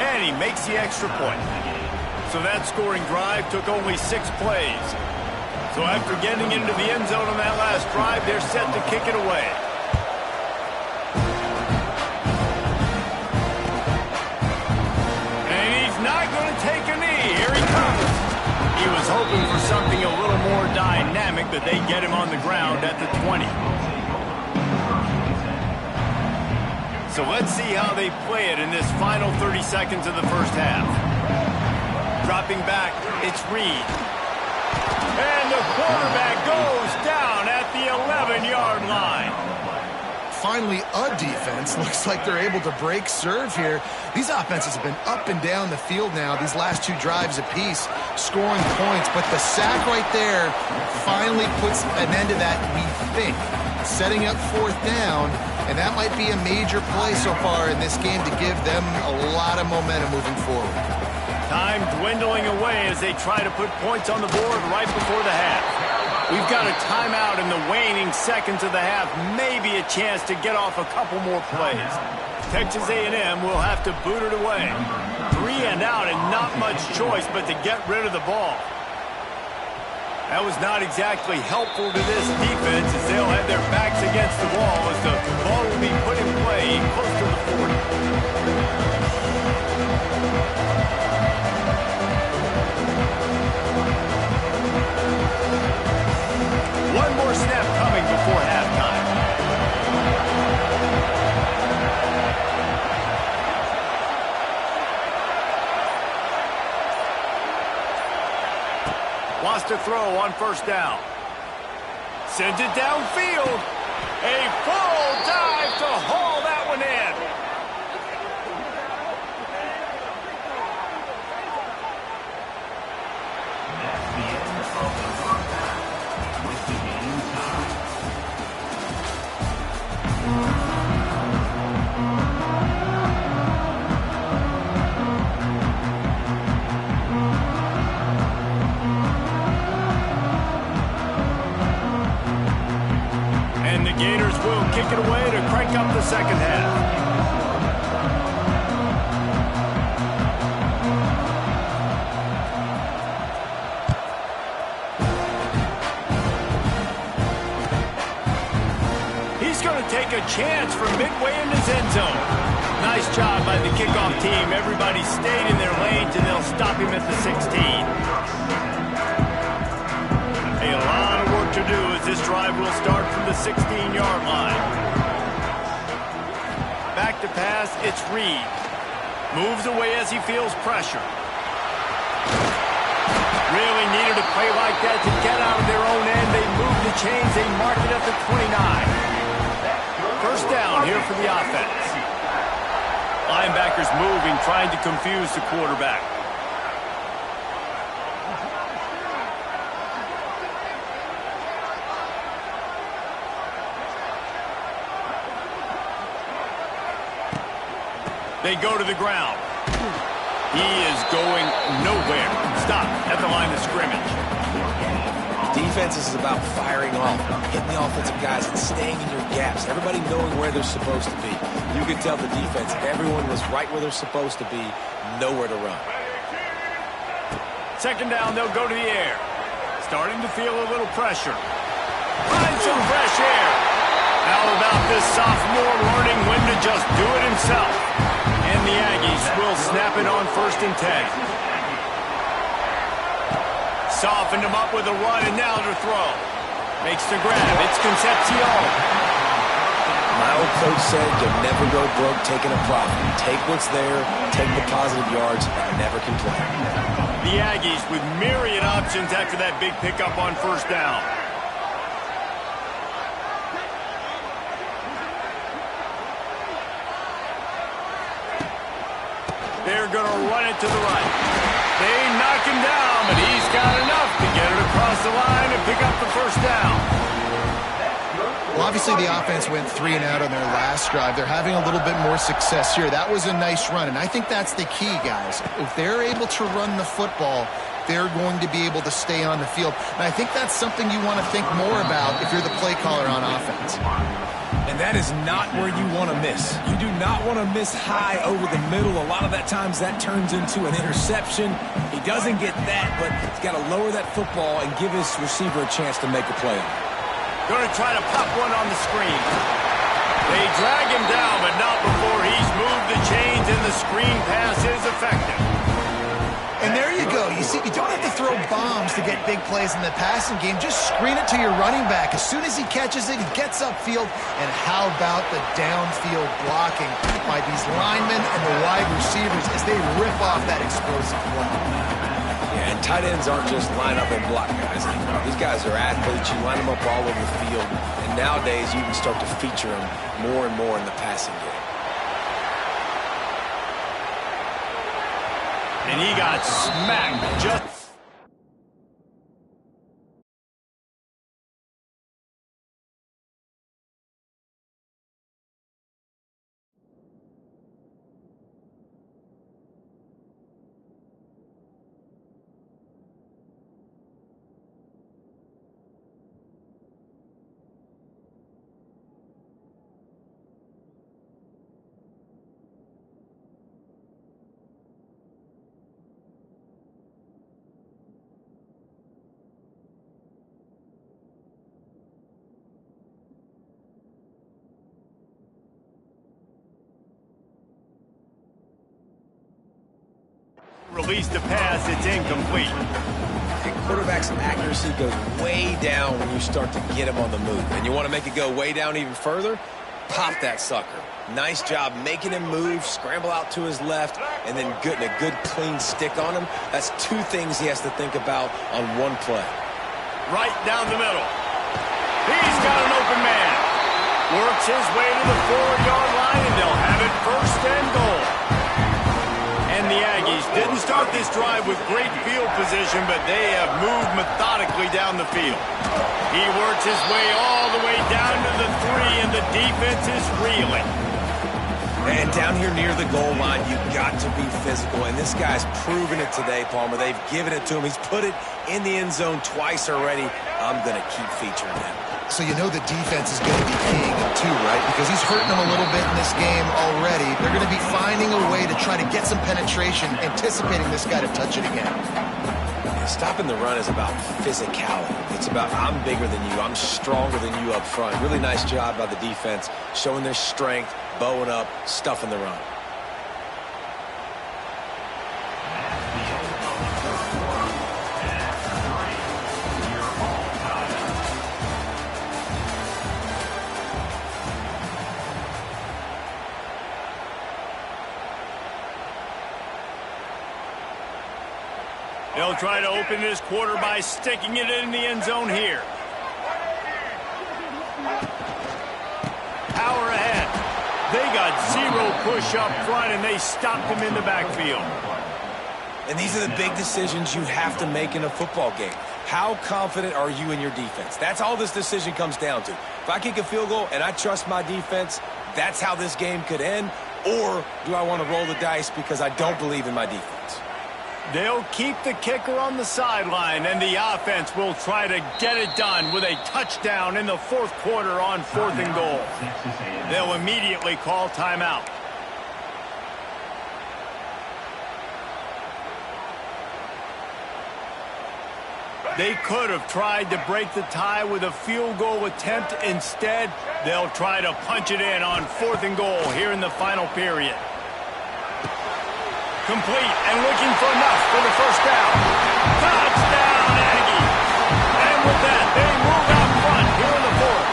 And he makes the extra point. So that scoring drive took only 6 plays. So after getting into the end zone on that last drive, they're set to kick it away. And he's not going to take a knee. Here he comes. He was hoping for something a little more dynamic, but they get him on the ground at the 20. So let's see how they play it in this final 30 seconds of the first half. Dropping back, it's Reed. And the quarterback goes down at the 11-yard line. Finally, a defense. Looks like they're able to break serve here. These offenses have been up and down the field now, these last two drives apiece, scoring points. But the sack right there finally puts an end to that, we think. Setting up fourth down, and that might be a major play so far in this game to give them a lot of momentum moving forward. Time dwindling away as they try to put points on the board right before the half. We've got a timeout in the waning seconds of the half, maybe a chance to get off a couple more plays. Texas A&M will have to boot it away. 3 and out and not much choice but to get rid of the ball. That was not exactly helpful to this defense as they'll have their backs against the wall as the ball will be put in play close to the 40. One more snap coming before halftime. Wants to throw on first down. Sends it downfield. A full dive to haul that one in. Gators will kick it away to crank up the second half. He's going to take a chance from midway in his end zone. Nice job by the kickoff team. Everybody stayed in their lanes, and they'll stop him at the 16. A lot of work to do as this drive will start from the 16-yard line. Back to pass, it's Reed. Moves away as he feels pressure. Really needed a play like that to get out of their own end. They move the chains, they mark it at the 29. First down here for the offense. Linebackers moving, trying to confuse the quarterback. They go to the ground. He is going nowhere. Stop at the line of scrimmage. Defense is about firing off, hitting the offensive guys and staying in your gaps. Everybody knowing where they're supposed to be. You can tell the defense, everyone was right where they're supposed to be, nowhere to run. Second down, they'll go to the air. Starting to feel a little pressure. Find some fresh air. How about this sophomore learning when to just do it himself? And the Aggies will snap it on 1st and 10. Softened him up with a run, and now to throw. Makes the grab. It's Concepcion. My old coach said you'll never go broke taking a profit. Take what's there, take the positive yards, and never complain. The Aggies with myriad options after that big pickup on first down. They're going to run it to the right. They knock him down, but he's got enough to get it across the line and pick up the first down. Well, obviously the offense went 3 and out on their last drive. They're having a little bit more success here. That was a nice run, and I think that's the key, guys. If they're able to run the football, they're going to be able to stay on the field. And I think that's something you want to think more about if you're the play caller on offense. And that is not where you want to miss. You do not want to miss high over the middle. A lot of that times that turns into an interception. He doesn't get that, but he's got to lower that football and give his receiver a chance to make a play on it. Going to try to pop one on the screen. They drag him down, but not before he's moved the chains and the screen pass is effective. And there you go. You see, you don't have to throw bombs to get big plays in the passing game. Just screen it to your running back. As soon as he catches it, he gets upfield. And how about the downfield blocking by these linemen and the wide receivers as they rip off that explosive play? Yeah, and tight ends aren't just line up and block guys anymore. These guys are athletes. You line them up all over the field. And nowadays, you can start to feature them more and more in the passing game. And he got smacked just... Released the pass, it's incomplete. And quarterback's accuracy goes way down when you start to get him on the move. And you want to make it go way down even further? Pop that sucker. Nice job making him move, scramble out to his left, and then getting a good clean stick on him. That's two things he has to think about on one play. Right down the middle. He's got an open man. Works his way to the 4-yard line, and they'll have it first and goal. And the Aggies didn't start this drive with great field position, but they have moved methodically down the field. He works his way all the way down to the 3, and the defense is reeling. And down here near the goal line, you've got to be physical. And this guy's proven it today, Palmer. They've given it to him. He's put it in the end zone twice already. I'm going to keep featuring him. So you know the defense is going to be keying him too, right? Because he's hurting them a little bit in this game already. They're going to be finding a way to try to get some penetration, anticipating this guy to touch it again. Stopping the run is about physicality. It's about I'm bigger than you. I'm stronger than you up front. Really nice job by the defense, showing their strength, bowing up, stuffing the run. They'll try to open this quarter by sticking it in the end zone here. Power ahead. They got zero push up front, and they stopped him in the backfield. And these are the big decisions you have to make in a football game. How confident are you in your defense? That's all this decision comes down to. If I kick a field goal and I trust my defense, that's how this game could end. Or do I want to roll the dice because I don't believe in my defense? They'll keep the kicker on the sideline, and the offense will try to get it done with a touchdown in the fourth quarter on 4th and goal. They'll immediately call timeout. They could have tried to break the tie with a field goal attempt. Instead, they'll try to punch it in on 4th and goal here in the final period. Complete and looking for enough for the first down. Touchdown, Aggies! And with that, they move out front here in the 4th.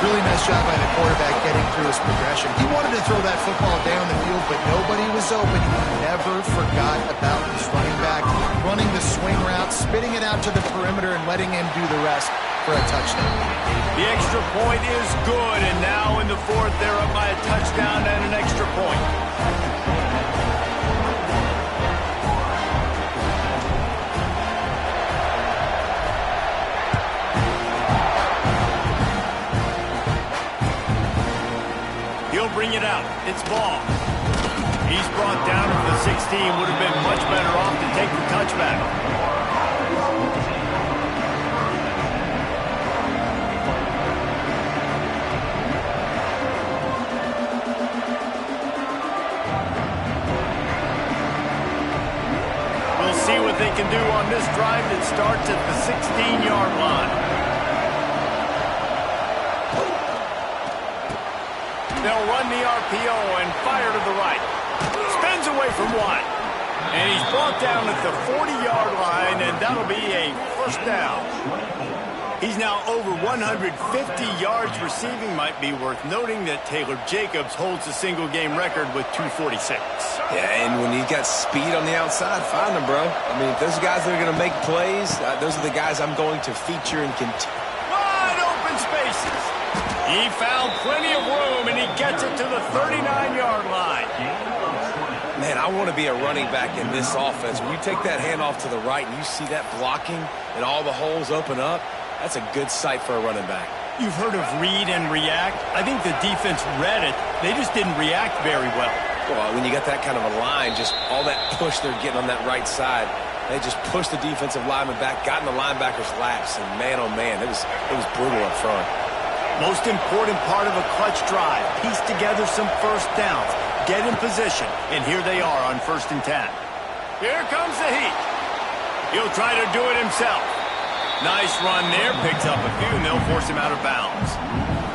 Really nice job by the quarterback getting through his progression. He wanted to throw that football down the field, but nobody was open. He never forgot about his running back, running the swing route, spitting it out to the perimeter, and letting him do the rest for a touchdown. The extra point is good, and now in the 4th, they're up by a touchdown and an extra point. Bring it out. It's ball. He's brought down at the 16. Would have been much better off to take the touchback. We'll see what they can do on this drive that starts at the 16-yard line. They'll run the RPO and fire to the right. Spins away from one. And he's brought down at the 40-yard line, and that'll be a first down. He's now over 150 yards receiving. Might be worth noting that Taylor Jacobs holds the single-game record with 246. Yeah, and when you got speed on the outside, find them, bro. I mean, if those guys that are going to make plays, those are the guys I'm going to feature and continue. Wide open spaces. He found plenty of room, and he gets it to the 39-yard line. Man, I want to be a running back in this offense. When you take that handoff to the right and you see that blocking and all the holes open up, that's a good sight for a running back. You've heard of read and react. I think the defense read it. They just didn't react very well. Well, when you got that kind of a line, just all that push they're getting on that right side, they just pushed the defensive lineman back, got in the linebacker's laps, and man, oh man, it was brutal up front. Most important part of a clutch drive, piece together some first downs, get in position, and here they are on 1st and 10. Here comes the heat. He'll try to do it himself. Nice run there, picks up a few, and they'll force him out of bounds.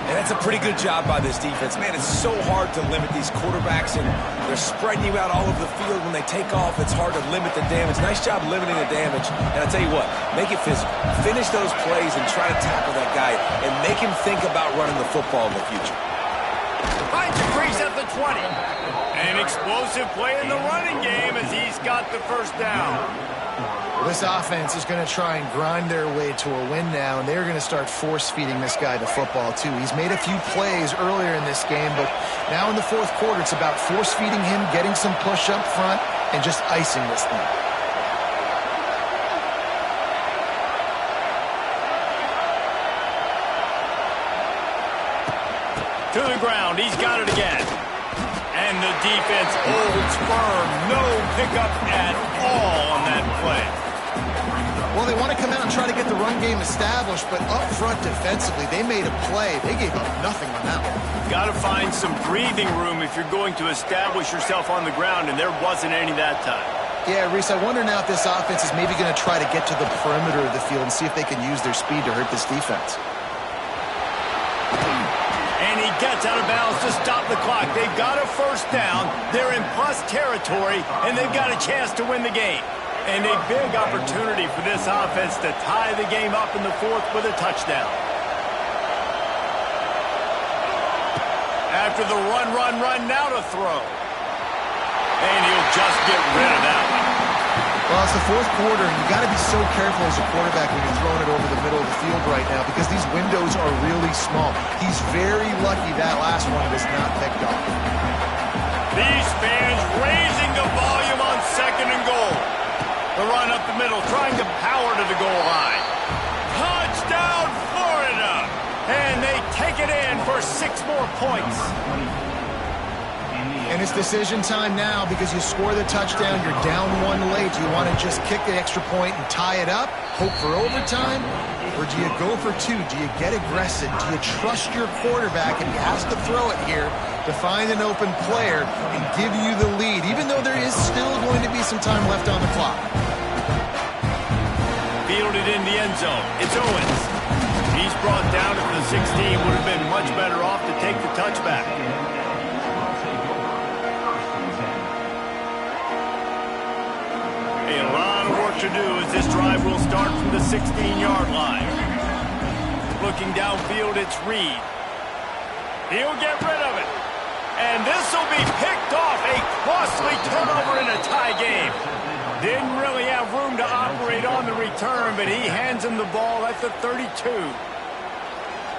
And that's a pretty good job by this defense. Man, it's so hard to limit these quarterbacks, and they're spreading you out all over the field. When they take off, it's hard to limit the damage. Nice job limiting the damage. And I'll tell you what, make it physical. Finish those plays and try to tackle that guy and make him think about running the football in the future. Finds a crease at the 20. An explosive play in the running game as he's got the first down. This offense is going to try and grind their way to a win now, and they're going to start force-feeding this guy the football, too. He's made a few plays earlier in this game, but now in the fourth quarter, it's about force-feeding him, getting some push up front, and just icing this thing. To the ground, he's got it again. And the defense holds firm. No pickup at all on that play. Well, they want to come out and try to get the run game established, but up front defensively, they made a play. They gave up nothing on that one. Got to find some breathing room if you're going to establish yourself on the ground, and there wasn't any that time. Yeah, Reese, I wonder now if this offense is maybe going to try to get to the perimeter of the field and see if they can use their speed to hurt this defense. And he gets out of bounds to stop the clock. They've got a first down. They're in plus territory, and they've got a chance to win the game. And a big opportunity for this offense to tie the game up in the fourth with a touchdown. After the run, now to throw. And he'll just get rid of that one. Well, it's the fourth quarter, and you got to be so careful as a quarterback when you're throwing it over the middle of the field right now because these windows are really small. He's very lucky that last one was not picked off. These fans raising the volume on 2nd and goal. The run up the middle, trying to power to the goal line. Touchdown, Florida! And they take it in for 6 more points. And it's decision time now because you score the touchdown, you're down 1 late. Do you want to just kick the extra point and tie it up, hope for overtime? Or do you go for 2? Do you get aggressive? Do you trust your quarterback if he has to throw it here to find an open player and give you the lead, even though there is still going to be some time left on the clock? Fielded in the end zone. It's Owens. He's brought down at the 16. Would have been much better off to take the touchback. A lot of work to do as this drive will start from the 16-yard line. Looking downfield, it's Reed. He'll get rid of it. And this will be picked off. A costly turnover in a tie game. Didn't really have room to operate on the return, but he hands him the ball at the 32.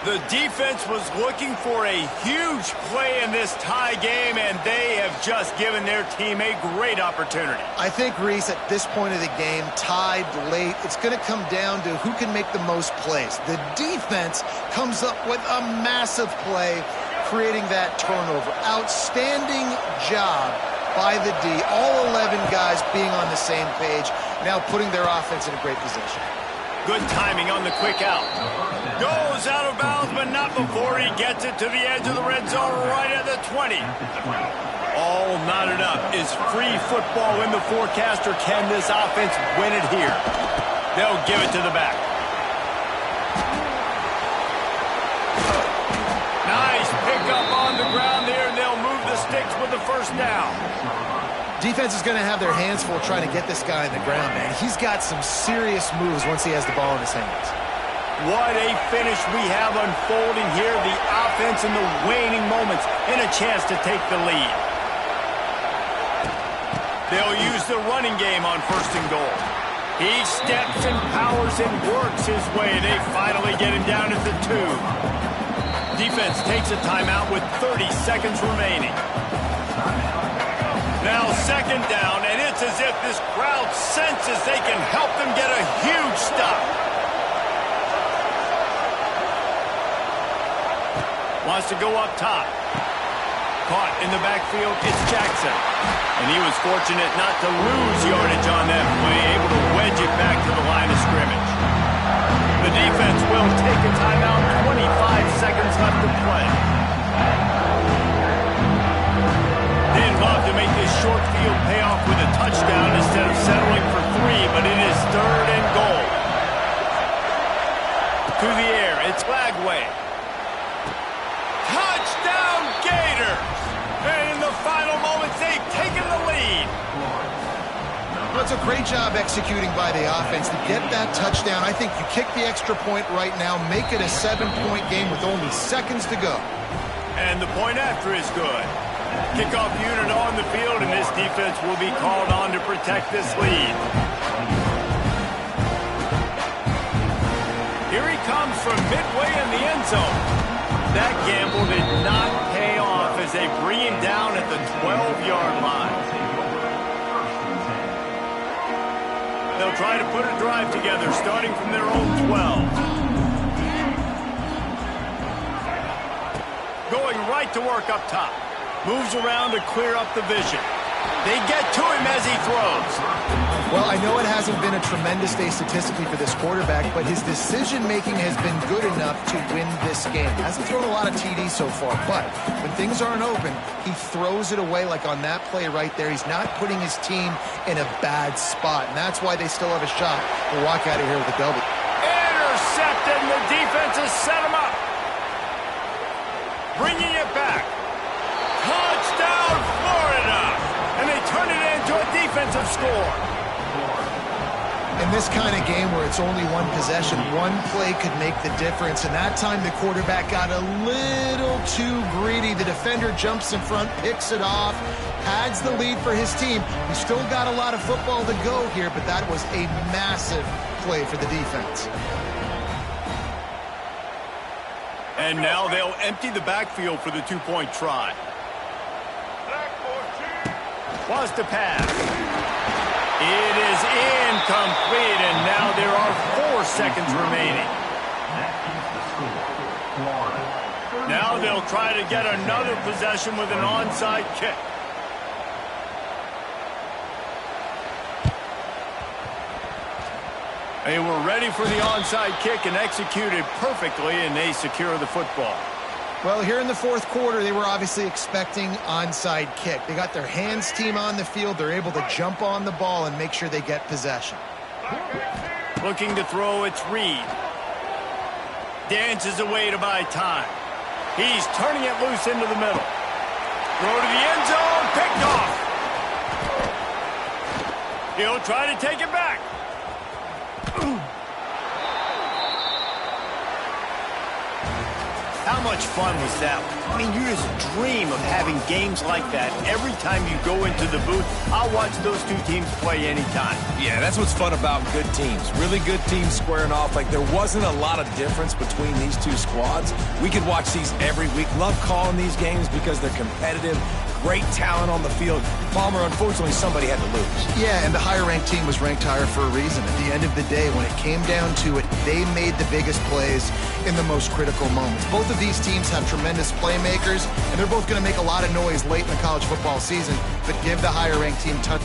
The defense was looking for a huge play in this tie game, and they have just given their team a great opportunity. I think, Reese, at this point of the game, tied late, it's going to come down to who can make the most plays. The defense comes up with a massive play, creating that turnover. Outstanding job by the D. All 11 guys being on the same page, now putting their offense in a great position. Good timing on the quick out. Goes out of bounds, but not before he gets it to the edge of the red zone right at the 20. All knotted up. Is free football in the forecast, or can this offense win it here? They'll give it to the back. Nice pickup on the ground there, and they'll move the sticks with the first down. defense is going to have their hands full trying to get this guy in the ground, man. He's got some serious moves once he has the ball in his hands. What a finish we have unfolding here. The offense in the waning moments and a chance to take the lead. They'll use the running game on 1st and goal. He steps and powers and works his way. They finally get him down at the 2. Defense takes a timeout with 30 seconds remaining. Now 2nd down, and it's as if this crowd senses they can help them get a huge stop. Wants to go up top. Caught in the backfield, it's Jackson. And he was fortunate not to lose yardage on that play, able to wedge it back to the line of scrimmage. The defense will take a timeout, 25 seconds left to play. They'd love to make this short field pay off with a touchdown instead of settling for 3, but it is 3rd and goal. To the air, it's Lagway. Touchdown Gators! And in the final moments, they've taken the lead. Well, it's a great job executing by the offense to get that touchdown. I think you kick the extra point right now, make it a 7-point game with only seconds to go. And the point after is good. Kickoff unit on the field, and this defense will be called on to protect this lead. Here he comes from midway in the end zone. That gamble did not pay off as they bring him down at the 12-yard line. They'll try to put a drive together starting from their own 12. Going right to work up top. Moves around to clear up the vision. They get to him as he throws. Well, I know it hasn't been a tremendous day statistically for this quarterback, but his decision-making has been good enough to win this game. Hasn't thrown a lot of TDs so far, but when things aren't open, he throws it away like on that play right there. He's not putting his team in a bad spot, and that's why they still have a shot to walk out of here with a W. Intercepted, and the defense has set him up. Bringing it back. Touchdown, Florida! And they turn it into a defensive score. In this kind of game where it's only one possession, one play could make the difference. And that time the quarterback got a little too greedy. The defender jumps in front, picks it off, pads the lead for his team. We still got a lot of football to go here, but that was a massive play for the defense. And now they'll empty the backfield for the 2-point try. Was to pass. It is incomplete, and now there are 4 seconds remaining. Now they'll try to get another possession with an onside kick. They were ready for the onside kick and executed perfectly, and they secure the football. Well, here in the 4th quarter, they were obviously expecting onside kick. They got their hands team on the field. They're able to jump on the ball and make sure they get possession. Looking to throw, it's Reed. Dances away to buy time. He's turning it loose into the middle. Throw to the end zone, picked off. He'll try to take it back. How much fun was that? I mean, you just dream of having games like that every time you go into the booth. I'll watch those two teams play anytime. Yeah, that's what's fun about good teams. Really good teams squaring off. Like, there wasn't a lot of difference between these two squads. We could watch these every week. Love calling these games because they're competitive. Great talent on the field. Palmer, unfortunately, somebody had to lose. Yeah, and the higher-ranked team was ranked higher for a reason. At the end of the day, when it came down to it, they made the biggest plays in the most critical moments. Both of these teams have tremendous playmakers, and they're both going to make a lot of noise late in the college football season, but give the higher-ranked team tons